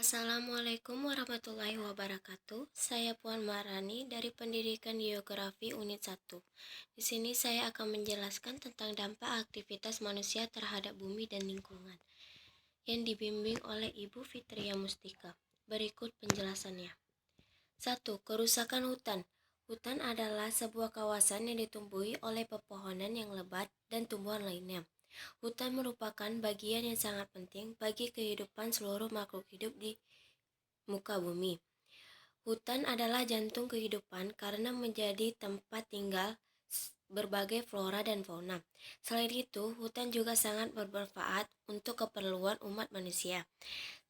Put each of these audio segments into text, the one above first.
Assalamualaikum warahmatullahi wabarakatuh. Saya Puan Marani dari Pendidikan Geografi Unit 1. Di sini saya akan menjelaskan tentang dampak aktivitas manusia terhadap bumi dan lingkungan yang dibimbing oleh Ibu Fitria Mustika. Berikut penjelasannya. 1. Kerusakan hutan. Hutan adalah sebuah kawasan yang ditumbuhi oleh pepohonan yang lebat dan tumbuhan lainnya. Hutan merupakan bagian yang sangat penting bagi kehidupan seluruh makhluk hidup di muka bumi. Hutan adalah jantung kehidupan karena menjadi tempat tinggal berbagai flora dan fauna. Selain itu, hutan juga sangat bermanfaat untuk keperluan umat manusia.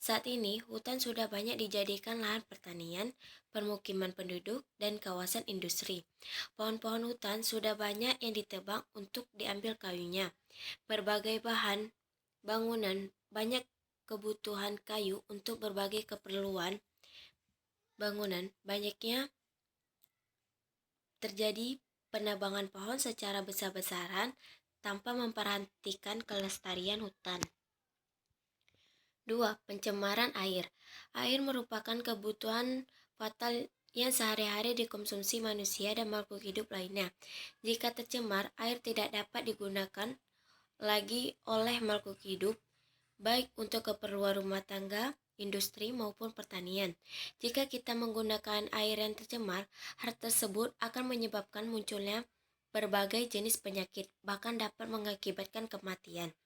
Saat ini, hutan sudah banyak dijadikan lahan pertanian, permukiman penduduk, dan kawasan industri. Pohon-pohon hutan sudah banyak yang ditebang untuk diambil kayunya. Berbagai bahan bangunan, banyak kebutuhan kayu untuk berbagai keperluan bangunan. Banyaknya terjadi penebangan pohon secara besar-besaran tanpa memperhatikan kelestarian hutan. 2. Pencemaran air. Air merupakan kebutuhan fatal yang sehari-hari dikonsumsi manusia dan makhluk hidup lainnya. Jika tercemar, air tidak dapat digunakan lagi oleh makhluk hidup, baik untuk keperluan rumah tangga, industri, maupun pertanian. Jika kita menggunakan air yang tercemar, hal tersebut akan menyebabkan munculnya berbagai jenis penyakit, bahkan dapat mengakibatkan kematian.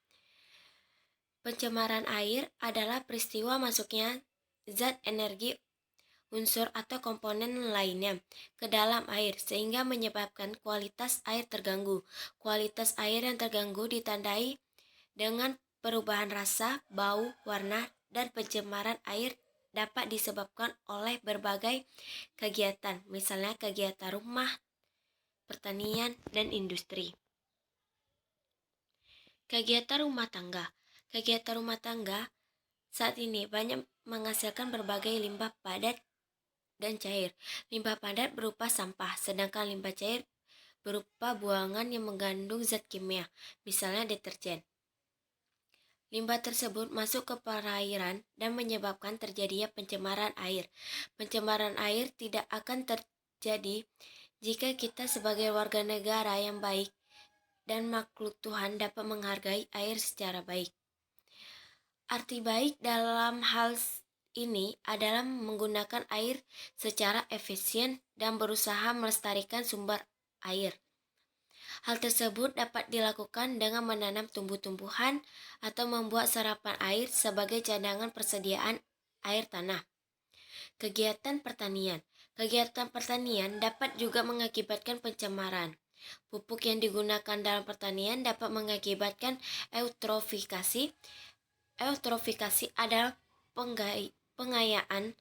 Pencemaran air adalah peristiwa masuknya zat, energi, unsur atau komponen lainnya ke dalam air sehingga menyebabkan kualitas air terganggu. Kualitas air yang terganggu ditandai dengan perubahan rasa, bau, warna, dan pencemaran air dapat disebabkan oleh berbagai kegiatan, misalnya kegiatan rumah, pertanian, dan industri. Kegiatan rumah tangga. Kegiatan rumah tangga saat ini banyak menghasilkan berbagai limbah padat dan cair. Limbah padat berupa sampah, sedangkan limbah cair berupa buangan yang mengandung zat kimia, misalnya deterjen. Limbah tersebut masuk ke perairan dan menyebabkan terjadinya pencemaran air. Pencemaran air tidak akan terjadi jika kita sebagai warga negara yang baik dan makhluk Tuhan dapat menghargai air secara baik. Arti baik dalam hal ini adalah menggunakan air secara efisien dan berusaha melestarikan sumber air. Hal tersebut dapat dilakukan dengan menanam tumbuh-tumbuhan atau membuat serapan air sebagai cadangan persediaan air tanah. Kegiatan pertanian. Kegiatan pertanian dapat juga mengakibatkan pencemaran. Pupuk yang digunakan dalam pertanian dapat mengakibatkan eutrofikasi. Eutrofikasi adalah pengayaan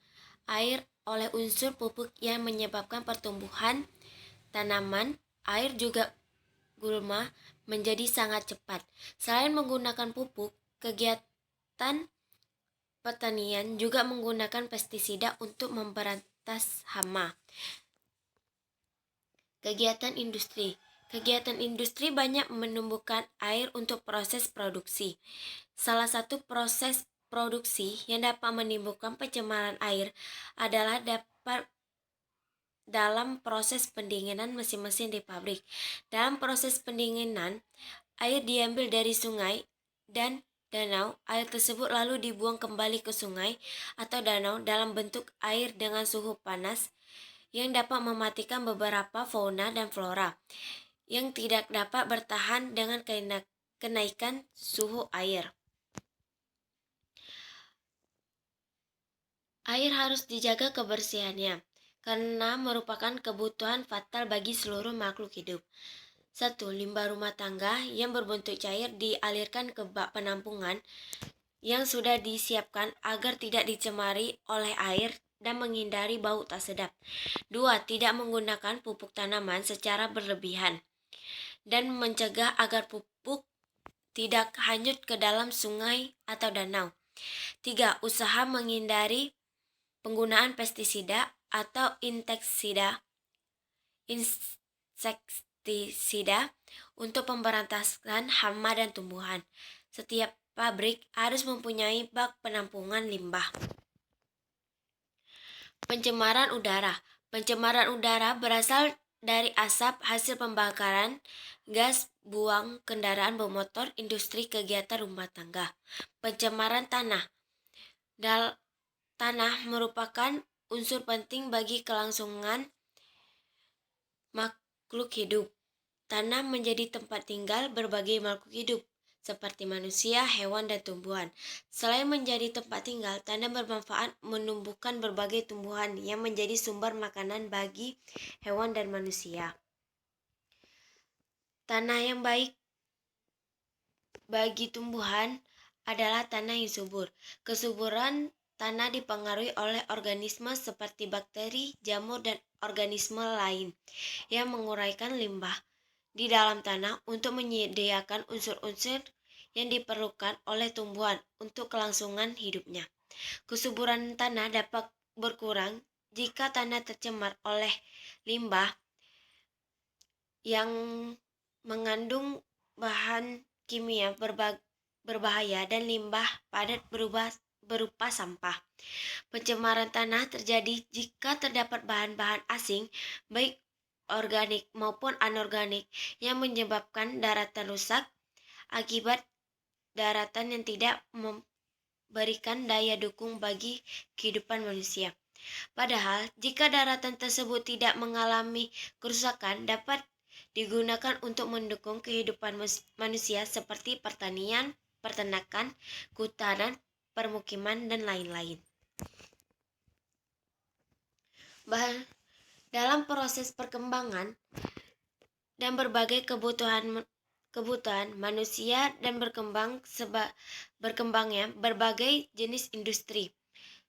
air oleh unsur pupuk yang menyebabkan pertumbuhan tanaman. Air juga gulma menjadi sangat cepat. Selain menggunakan pupuk, kegiatan pertanian juga menggunakan pestisida untuk memberantas hama. Kegiatan industri. Kegiatan industri banyak menumbuhkan air untuk proses produksi. Salah satu proses produksi yang dapat menimbulkan pencemaran air adalah dalam proses pendinginan mesin-mesin di pabrik. Dalam proses pendinginan, air diambil dari sungai dan danau. Air tersebut lalu dibuang kembali ke sungai atau danau dalam bentuk air dengan suhu panas yang dapat mematikan beberapa fauna dan flora yang tidak dapat bertahan dengan kenaikan suhu air. Air harus dijaga kebersihannya karena merupakan kebutuhan fatal bagi seluruh makhluk hidup. 1. Limbah rumah tangga yang berbentuk cair dialirkan ke bak penampungan yang sudah disiapkan agar tidak dicemari oleh air dan menghindari bau tak sedap. 2. Tidak menggunakan pupuk tanaman secara berlebihan dan mencegah agar pupuk tidak hanyut ke dalam sungai atau danau. 3. Usaha menghindari penggunaan pestisida atau insektisida untuk pemberantasan hama dan tumbuhan. Setiap pabrik harus mempunyai bak penampungan limbah. Pencemaran udara. Pencemaran udara berasal dari asap hasil pembakaran, gas buang kendaraan bermotor, industri, kegiatan rumah tangga. Pencemaran tanah. Tanah merupakan unsur penting bagi kelangsungan makhluk hidup. Tanah menjadi tempat tinggal berbagai makhluk hidup, seperti manusia, hewan, dan tumbuhan. Selain menjadi tempat tinggal, tanah bermanfaat menumbuhkan berbagai tumbuhan yang menjadi sumber makanan bagi hewan dan manusia. Tanah yang baik bagi tumbuhan adalah tanah yang subur. Kesuburan tanah dipengaruhi oleh organisme seperti bakteri, jamur, dan organisme lain yang menguraikan limbah di dalam tanah untuk menyediakan unsur-unsur yang diperlukan oleh tumbuhan untuk kelangsungan hidupnya. Kesuburan tanah dapat berkurang jika tanah tercemar oleh limbah yang mengandung bahan kimia berbahaya dan limbah padat berupa sampah. Pencemaran tanah terjadi jika terdapat bahan-bahan asing, baik organik maupun anorganik, yang menyebabkan daratan rusak akibat daratan yang tidak memberikan daya dukung bagi kehidupan manusia. Padahal, jika daratan tersebut tidak mengalami kerusakan, dapat digunakan untuk mendukung kehidupan manusia seperti pertanian, peternakan, kehutanan, permukiman, dan lain-lain. Dalam proses perkembangan dan berbagai kebutuhan manusia dan berkembangnya berbagai jenis industri.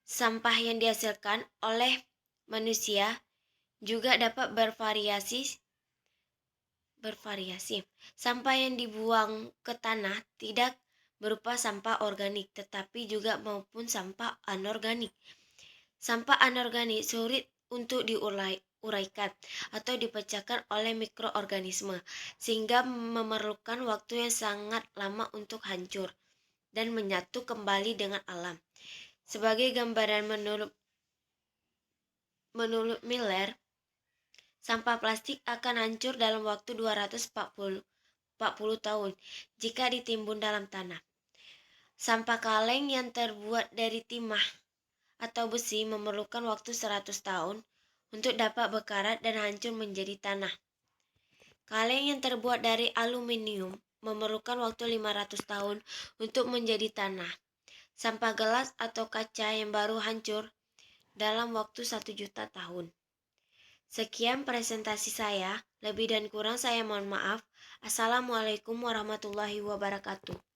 Sampah yang dihasilkan oleh manusia juga dapat bervariasi. Sampah yang dibuang ke tanah tidak berupa sampah organik, tetapi juga maupun sampah anorganik. Sampah anorganik sulit untuk diuraikan atau dipecahkan oleh mikroorganisme, sehingga memerlukan waktu yang sangat lama untuk hancur dan menyatu kembali dengan alam. Sebagai gambaran menurut Miller, sampah plastik akan hancur dalam waktu 240 tahun jika ditimbun dalam tanah. Sampah kaleng yang terbuat dari timah atau besi memerlukan waktu 100 tahun untuk dapat berkarat dan hancur menjadi tanah. Kaleng yang terbuat dari aluminium memerlukan waktu 500 tahun untuk menjadi tanah. Sampah gelas atau kaca yang baru hancur dalam waktu 1 juta tahun. Sekian presentasi saya, lebih dan kurang saya mohon maaf. Assalamualaikum warahmatullahi wabarakatuh.